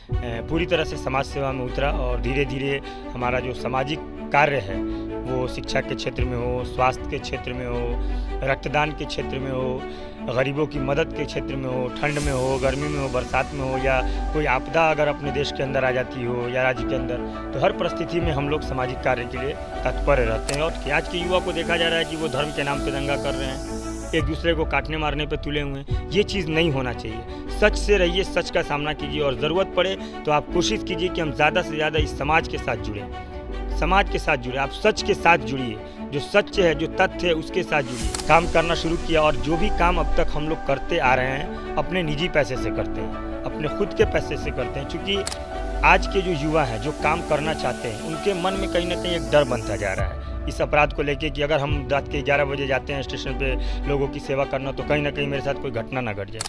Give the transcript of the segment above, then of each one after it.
पूरी तरह से समाज सेवा में उतरा और धीरे धीरे हमारा जो सामाजिक कार्य है वो शिक्षा के क्षेत्र में हो, स्वास्थ्य के क्षेत्र में हो, रक्तदान के क्षेत्र में हो, गरीबों की मदद के क्षेत्र में हो, ठंड में हो, गर्मी में हो, बरसात में हो, या कोई आपदा अगर अपने देश के अंदर आ जाती हो या राज्य के अंदर, तो हर परिस्थिति में हम लोग सामाजिक कार्य के लिए तत्पर रहते हैं। और आज के युवा को देखा जा रहा है कि वो धर्म के नाम पे दंगा कर रहे हैं, एक दूसरे को काटने मारने पे तुले हुए हैं। ये चीज़ नहीं होना चाहिए। सच से रहिए, सच का सामना कीजिए और ज़रूरत पड़े तो आप कोशिश कीजिए कि हम ज़्यादा से ज़्यादा इस समाज के साथ जुड़ें, समाज के साथ जुड़े, आप सच के साथ जुड़िए, जो सच है, जो तथ्य है उसके साथ जुड़िए। काम करना शुरू किया और जो भी काम अब तक हम लोग करते आ रहे हैं अपने निजी पैसे से करते हैं, अपने खुद के पैसे से करते हैं। क्योंकि आज के जो युवा हैं जो काम करना चाहते हैं उनके मन में कहीं ना कहीं एक डर बनता जा रहा है इस अपराध को लेके कि अगर हम रात के 11 बजे जाते हैं स्टेशन पे लोगों की सेवा करना तो कहीं ना कहीं मेरे साथ कोई घटना ना घट जाए।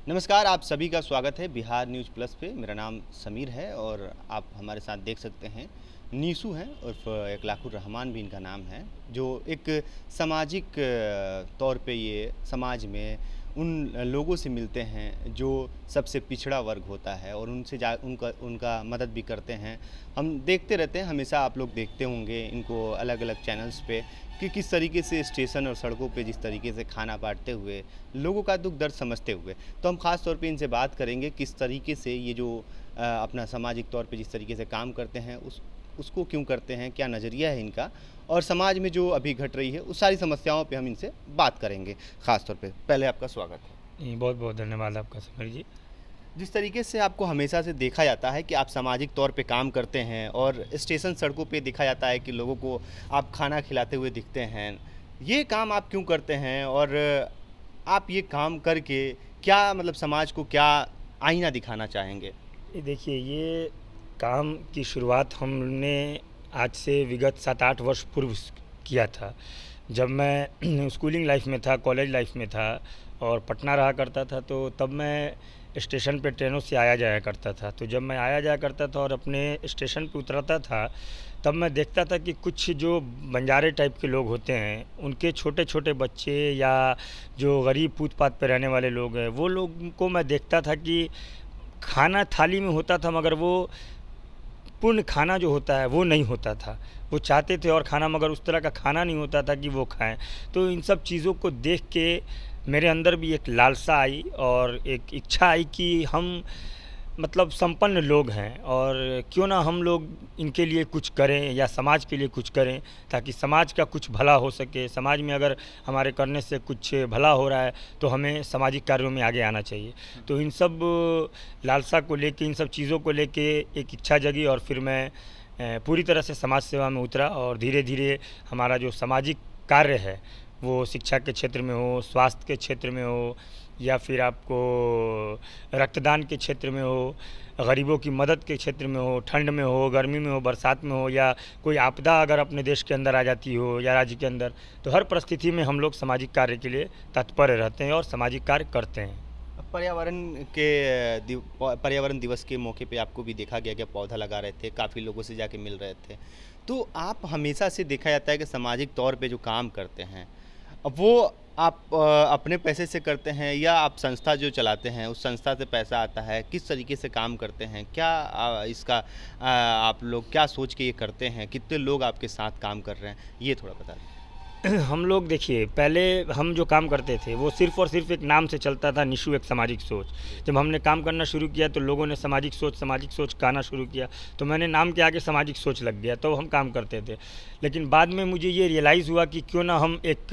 नमस्कार, आप सभी का स्वागत है बिहार न्यूज़ प्लस पे। मेरा नाम समीर है और आप हमारे साथ देख सकते हैं नीसू हैं उर्फ इकलाकुर रहमान भी इनका नाम है, जो एक सामाजिक तौर पे ये समाज में उन लोगों से मिलते हैं जो सबसे पिछड़ा वर्ग होता है और उनसे उनका मदद भी करते हैं। हम देखते रहते हैं, हमेशा आप लोग देखते होंगे इनको अलग अलग चैनल्स पे कि किस तरीके से स्टेशन और सड़कों पे जिस तरीके से खाना बांटते हुए लोगों का दुख दर्द समझते हुए। तो हम ख़ास तौर पे इनसे बात करेंगे किस तरीके से ये जो अपना सामाजिक तौर पे जिस तरीके से काम करते हैं उसको क्यों करते हैं, क्या नज़रिया है इनका, और समाज में जो अभी घट रही है उस सारी समस्याओं पे हम इनसे बात करेंगे ख़ास तौर पे। पहले आपका स्वागत है। बहुत बहुत धन्यवाद आपका समीर जी। जिस तरीके से आपको हमेशा से देखा जाता है कि आप सामाजिक तौर पे काम करते हैं और स्टेशन सड़कों पे दिखा जाता है कि लोगों को आप खाना खिलाते हुए दिखते हैं, ये काम आप क्यों करते हैं और आप ये काम करके क्या मतलब समाज को क्या आईना दिखाना चाहेंगे? ये देखिए, ये काम की शुरुआत हमने आज से विगत 7-8 वर्ष पूर्व किया था। जब मैं स्कूलिंग लाइफ में था, कॉलेज लाइफ में था और पटना रहा करता था, तो तब मैं स्टेशन पे ट्रेनों से आया जाया करता था। तो जब मैं आया जाया करता था और अपने स्टेशन पे उतरता था, तब मैं देखता था कि कुछ जो बंजारे टाइप के लोग होते हैं उनके छोटे छोटे बच्चे या जो गरीब फुटपाथ पे रहने वाले लोग हैं, वो लोग को मैं देखता था कि खाना थाली में होता था मगर वो पूर्ण खाना जो होता है वो नहीं होता था। वो चाहते थे और खाना, मगर उस तरह का खाना नहीं होता था कि वो खाएं। तो इन सब चीज़ों को देख के मेरे अंदर भी एक लालसा आई और एक इच्छा आई कि हम मतलब संपन्न लोग हैं और क्यों ना हम लोग इनके लिए कुछ करें या समाज के लिए कुछ करें, ताकि समाज का कुछ भला हो सके। समाज में अगर हमारे करने से कुछ भला हो रहा है तो हमें सामाजिक कार्यों में आगे आना चाहिए। तो इन सब लालसा को लेके, इन सब चीज़ों को लेके एक इच्छा जगी और फिर मैं पूरी तरह से समाज सेवा में उतरा और धीरे धीरे हमारा जो सामाजिक कार्य है वो शिक्षा के क्षेत्र में हो, स्वास्थ्य के क्षेत्र में हो, या फिर आपको रक्तदान के क्षेत्र में हो, गरीबों की मदद के क्षेत्र में हो, ठंड में हो, गर्मी में हो, बरसात में हो, या कोई आपदा अगर अपने देश के अंदर आ जाती हो या राज्य के अंदर, तो हर परिस्थिति में हम लोग सामाजिक कार्य के लिए तत्पर रहते हैं और सामाजिक कार्य करते हैं। पर्यावरण दिवस के मौके पे आपको भी देखा गया कि पौधा लगा रहे थे, काफ़ी लोगों से जाके मिल रहे थे। तो आप हमेशा से देखा जाता है कि सामाजिक तौर पे जो काम करते हैं अब वो आप अपने पैसे से करते हैं या आप संस्था जो चलाते हैं उस संस्था से पैसा आता है, किस तरीके से काम करते हैं, क्या इसका आप लोग क्या सोच के ये करते हैं, कितने लोग आपके साथ काम कर रहे हैं, ये थोड़ा बता दें। हम लोग देखिए, पहले हम जो काम करते थे वो सिर्फ़ और सिर्फ एक नाम से चलता था, निशु एक सामाजिक सोच। जब हमने काम करना शुरू किया तो लोगों ने सामाजिक सोच कहना शुरू किया, तो मैंने नाम के आगे सामाजिक सोच लग गया, तो हम काम करते थे। लेकिन बाद में मुझे ये रियलाइज़ हुआ कि क्यों ना हम एक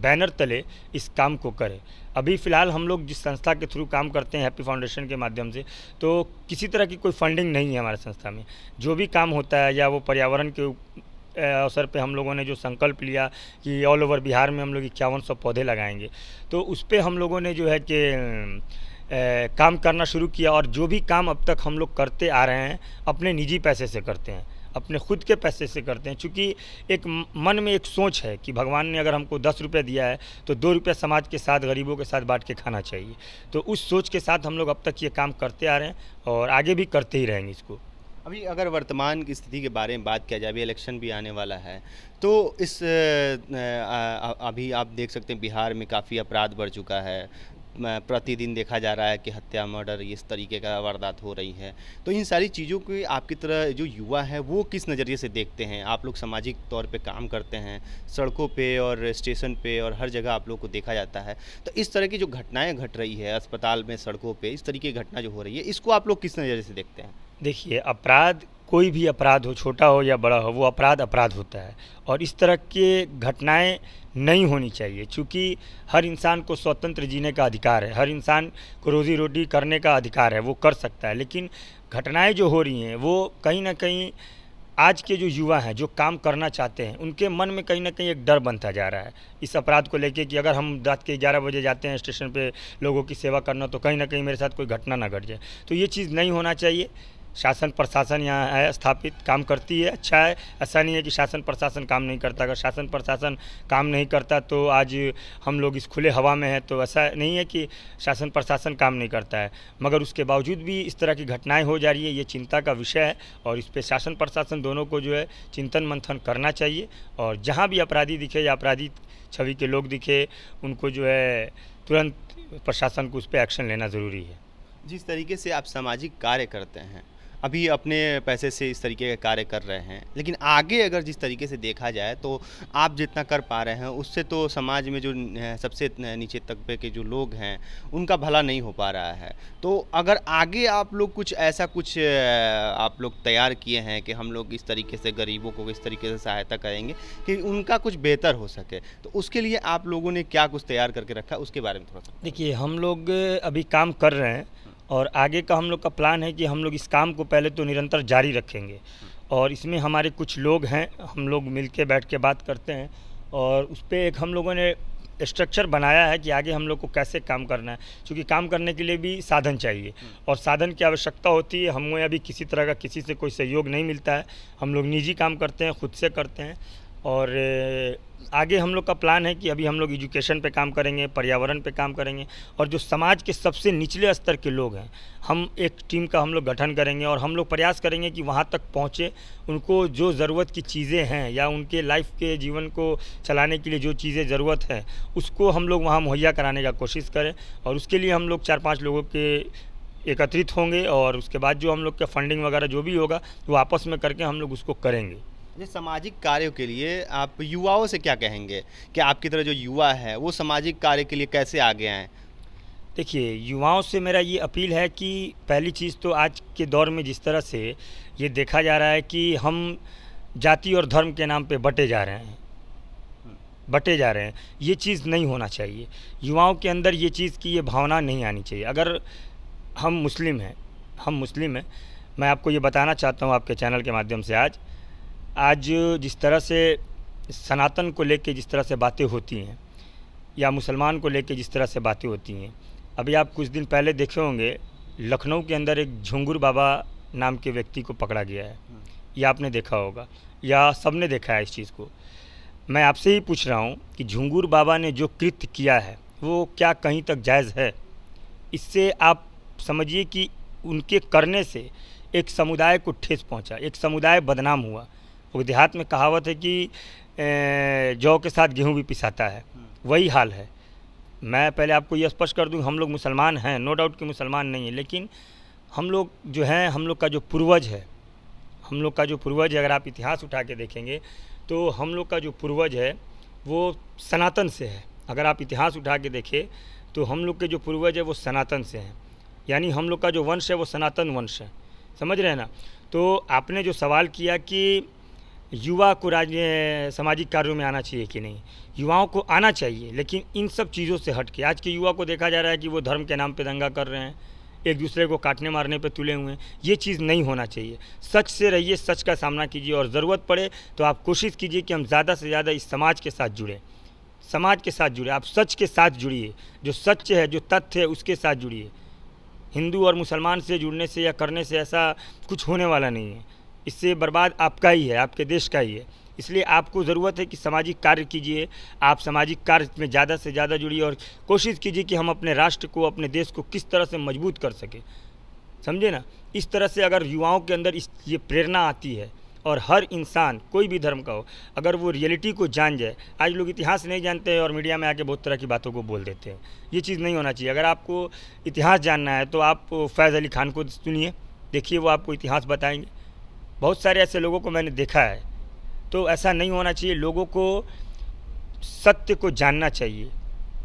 बैनर तले इस काम को करें। अभी फ़िलहाल हम लोग जिस संस्था के थ्रू काम करते हैं, हैप्पी फाउंडेशन के माध्यम से, तो किसी तरह की कोई फंडिंग नहीं है हमारे संस्था में। जो भी काम होता है या वो पर्यावरण के अवसर पे हम लोगों ने जो संकल्प लिया कि ऑल ओवर बिहार में हम लोग 5100 पौधे लगाएंगे, तो उस पे हम लोगों ने जो है कि काम करना शुरू किया और जो भी काम अब तक हम लोग करते आ रहे हैं अपने निजी पैसे से करते हैं, अपने खुद के पैसे से करते हैं। चूँकि एक मन में एक सोच है कि भगवान ने अगर हमको 10 रुपये दिया है तो 2 रुपये समाज के साथ, गरीबों के साथ बांट के खाना चाहिए। तो उस सोच के साथ हम लोग अब तक ये काम करते आ रहे हैं और आगे भी करते ही रहेंगे इसको। अभी अगर वर्तमान की स्थिति के बारे में बात किया जाए, अभी इलेक्शन भी आने वाला है, तो इस अभी आप देख सकते हैं बिहार में काफ़ी अपराध बढ़ चुका है, प्रतिदिन देखा जा रहा है कि हत्या, मर्डर इस तरीके का वारदात हो रही है। तो इन सारी चीज़ों को आपकी तरह जो युवा है वो किस नज़रिए से देखते हैं? आप लोग सामाजिक तौर पे काम करते हैं, सड़कों पे और स्टेशन पे और हर जगह आप लोग को देखा जाता है। तो इस तरह की जो घटनाएँ घट रही है अस्पताल में, सड़कों पे, इस तरीके की घटना जो हो रही है, इसको आप लोग किस नज़रिए से देखते हैं? देखिए, अपराध कोई भी अपराध हो, छोटा हो या बड़ा हो, वो अपराध अपराध होता है और इस तरह के घटनाएं नहीं होनी चाहिए। चूँकि हर इंसान को स्वतंत्र जीने का अधिकार है, हर इंसान को रोज़ी रोटी करने का अधिकार है, वो कर सकता है। लेकिन घटनाएं जो हो रही हैं वो कहीं ना कहीं आज के जो युवा हैं, जो काम करना चाहते हैं, उनके मन में कहीं ना कहीं एक डर बनता जा रहा है इस अपराध को लेके कि अगर हम रात के 11 बजे जाते हैं स्टेशन पे लोगों की सेवा करना, तो कहीं ना कहीं मेरे साथ कोई घटना ना घट जाए। तो ये चीज़ नहीं होना चाहिए। शासन प्रशासन यहाँ है स्थापित, काम करती है, अच्छा है। ऐसा नहीं है कि शासन प्रशासन काम नहीं करता। अगर शासन प्रशासन काम नहीं करता तो आज हम लोग इस खुले हवा में हैं, तो ऐसा नहीं है कि शासन प्रशासन काम नहीं करता है। मगर उसके बावजूद भी इस तरह की घटनाएं हो जा रही है, ये चिंता का विषय है और इस पर शासन प्रशासन दोनों को जो है चिंतन मंथन करना चाहिए। और जहाँ भी अपराधी दिखे या अपराधी छवि के लोग दिखे, उनको जो है तुरंत प्रशासन को उस पर एक्शन लेना ज़रूरी है। जिस तरीके से आप सामाजिक कार्य करते हैं, अभी अपने पैसे से इस तरीके के कार्य कर रहे हैं, लेकिन आगे अगर जिस तरीके से देखा जाए तो आप जितना कर पा रहे हैं उससे तो समाज में जो सबसे नीचे तबके के जो लोग हैं उनका भला नहीं हो पा रहा है। तो अगर आगे आप लोग कुछ ऐसा कुछ आप लोग तैयार किए हैं कि हम लोग इस तरीके से गरीबों को इस तरीके से सहायता करेंगे कि उनका कुछ बेहतर हो सके, तो उसके लिए आप लोगों ने क्या कुछ तैयार करके रखा है, उसके बारे में थोड़ा सा? देखिए, हम लोग अभी काम कर रहे हैं और आगे का हम लोग का प्लान है कि हम लोग इस काम को पहले तो निरंतर जारी रखेंगे और इसमें हमारे कुछ लोग हैं, हम लोग मिल के बैठ के बात करते हैं और उस पर एक हम लोगों ने स्ट्रक्चर बनाया है कि आगे हम लोग को कैसे काम करना है। क्योंकि काम करने के लिए भी साधन चाहिए और साधन की आवश्यकता होती है। हमें अभी किसी तरह का किसी से कोई सहयोग नहीं मिलता है, हम लोग निजी काम करते हैं, खुद से करते हैं। और आगे हम लोग का प्लान है कि अभी हम लोग एजुकेशन पे काम करेंगे, पर्यावरण पे काम करेंगे और जो समाज के सबसे निचले स्तर के लोग हैं, हम एक टीम का हम लोग गठन करेंगे और हम लोग प्रयास करेंगे कि वहाँ तक पहुँचे। उनको जो ज़रूरत की चीज़ें हैं या उनके लाइफ के जीवन को चलाने के लिए जो चीज़ें ज़रूरत है, उसको हम लोग वहाँ मुहैया कराने का कोशिश करें। और उसके लिए हम लोग 4-5 लोगों के एकत्रित होंगे और उसके बाद जो हम लोग का फंडिंग वगैरह जो भी होगा वो आपस में करके हम लोग उसको करेंगे। ये सामाजिक कार्यों के लिए आप युवाओं से क्या कहेंगे कि आपकी तरह जो युवा है वो सामाजिक कार्य के लिए कैसे आगे आएँ? देखिए, युवाओं से मेरा ये अपील है कि पहली चीज़ तो आज के दौर में जिस तरह से ये देखा जा रहा है कि हम जाति और धर्म के नाम पे बँटे जा रहे हैं, ये चीज़ नहीं होना चाहिए। युवाओं के अंदर ये चीज़ की ये भावना नहीं आनी चाहिए। अगर हम मुस्लिम हैं, मैं आपको ये बताना चाहता हूँ आपके चैनल के माध्यम से आज जिस तरह से सनातन को लेके जिस तरह से बातें होती हैं या मुसलमान को लेके जिस तरह से बातें होती हैं, अभी आप कुछ दिन पहले देखे होंगे लखनऊ के अंदर एक झुंगुर बाबा नाम के व्यक्ति को पकड़ा गया है। ये आपने देखा होगा या सबने देखा है इस चीज़ को। मैं आपसे ही पूछ रहा हूँ कि झुंगुर बाबा ने जो कृत्य किया है वो क्या कहीं तक जायज़ है? इससे आप समझिए कि उनके करने से एक समुदाय को ठेस पहुँचा, एक समुदाय बदनाम हुआ। वो देहात में कहावत है कि जौ के साथ गेहूँ भी पिसाता है, वही हाल है। मैं पहले आपको ये स्पष्ट कर दूं, हम लोग मुसलमान हैं, नो डाउट कि मुसलमान नहीं है, लेकिन हम लोग जो हैं, हम लोग का जो पूर्वज है, अगर आप इतिहास उठा के देखेंगे तो हम लोग का जो पूर्वज है वो सनातन से है। अगर आप इतिहास उठा के देखें तो हम लोग के जो पूर्वज है वो सनातन से हैं, यानी हम लोग का जो वंश है वो सनातन वंश है। समझ रहे हैं ना? तो आपने जो सवाल किया कि युवा को सामाजिक कार्यों में आना चाहिए कि नहीं, युवाओं को आना चाहिए, लेकिन इन सब चीज़ों से हट के आज के युवा को देखा जा रहा है कि वो धर्म के नाम पे दंगा कर रहे हैं, एक दूसरे को काटने मारने पे तुले हुए हैं। ये चीज़ नहीं होना चाहिए। सच से रहिए, सच का सामना कीजिए और ज़रूरत पड़े तो आप कोशिश कीजिए कि हम ज़्यादा से ज़्यादा इस समाज के साथ जुड़ें, आप सच के साथ जुड़िए, जो सच है, जो तथ्य है उसके साथ जुड़िए। हिंदू और मुसलमान से जुड़ने से या करने से ऐसा कुछ होने वाला नहीं है। इससे बर्बाद आपका ही है, आपके देश का ही है। इसलिए आपको ज़रूरत है कि सामाजिक कार्य कीजिए, आप सामाजिक कार्य में ज़्यादा से ज़्यादा जुड़िए और कोशिश कीजिए कि हम अपने राष्ट्र को, अपने देश को किस तरह से मजबूत कर सकें। समझे ना? इस तरह से अगर युवाओं के अंदर ये प्रेरणा आती है और हर इंसान कोई भी धर्म का हो, अगर वो रियलिटी को जान जाए। आज लोग इतिहास नहीं जानते हैं और मीडिया में आके बहुत तरह की बातों को बोल देते हैं। ये चीज़ नहीं होना चाहिए। अगर आपको इतिहास जानना है तो आप फैज़ अली खान को सुनिए, देखिए वो आपको इतिहास बताएंगे। बहुत सारे ऐसे लोगों को मैंने देखा है। तो ऐसा नहीं होना चाहिए। लोगों को सत्य को जानना चाहिए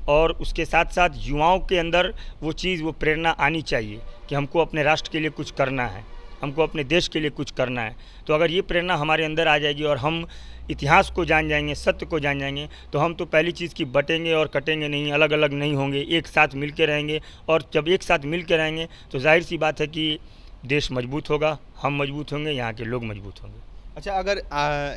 और उसके साथ साथ युवाओं के अंदर वो चीज़, वो प्रेरणा आनी चाहिए कि हमको अपने राष्ट्र के लिए कुछ करना है, हमको अपने देश के लिए कुछ करना है। तो अगर ये प्रेरणा हमारे अंदर आ जाएगी और हम इतिहास को जान जाएंगे, सत्य को जान जाएंगे, तो हम तो पहली चीज़ की बटेंगे और कटेंगे नहीं, अलग अलग नहीं होंगे, एक साथ मिल के रहेंगे। और जब एक साथ मिल के रहेंगे तो जाहिर सी बात है कि देश मजबूत होगा, हम मजबूत होंगे, यहाँ के लोग मजबूत होंगे। अच्छा, अगर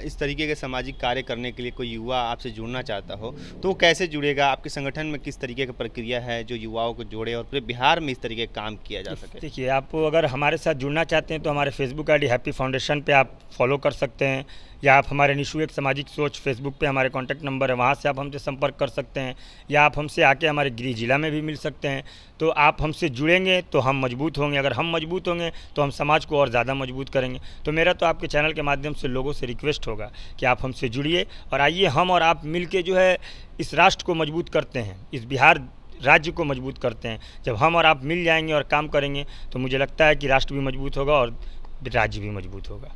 इस तरीके के सामाजिक कार्य करने के लिए कोई युवा आपसे जुड़ना चाहता हो तो वो कैसे जुड़ेगा? आपके संगठन में किस तरीके की प्रक्रिया है जो युवाओं को जोड़े और पूरे बिहार में इस तरीके का काम किया जा सके? देखिए, आप अगर हमारे साथ जुड़ना चाहते हैं तो हमारे फेसबुक आईडी हैप्पी फाउंडेशन पे आप फॉलो कर सकते हैं, या आप हमारे निशु एक सामाजिक सोच फेसबुक पे हमारे कॉन्टैक्ट नंबर है, वहाँ से आप हमसे संपर्क कर सकते हैं, या आप हमसे आके हमारे गृह जिला में भी मिल सकते हैं। तो आप हमसे जुड़ेंगे तो हम मजबूत होंगे, अगर हम मजबूत होंगे तो हम समाज को और ज़्यादा मजबूत करेंगे। तो मेरा तो आपके चैनल के माध्यम से लोगों से रिक्वेस्ट होगा कि आप हमसे जुड़िए और आइए हम और आप मिल के जो है इस राष्ट्र को मजबूत करते हैं, इस बिहार राज्य को मजबूत करते हैं। जब हम और आप मिल जाएंगे और काम करेंगे तो मुझे लगता है कि राष्ट्र भी मजबूत होगा और राज्य भी मजबूत होगा।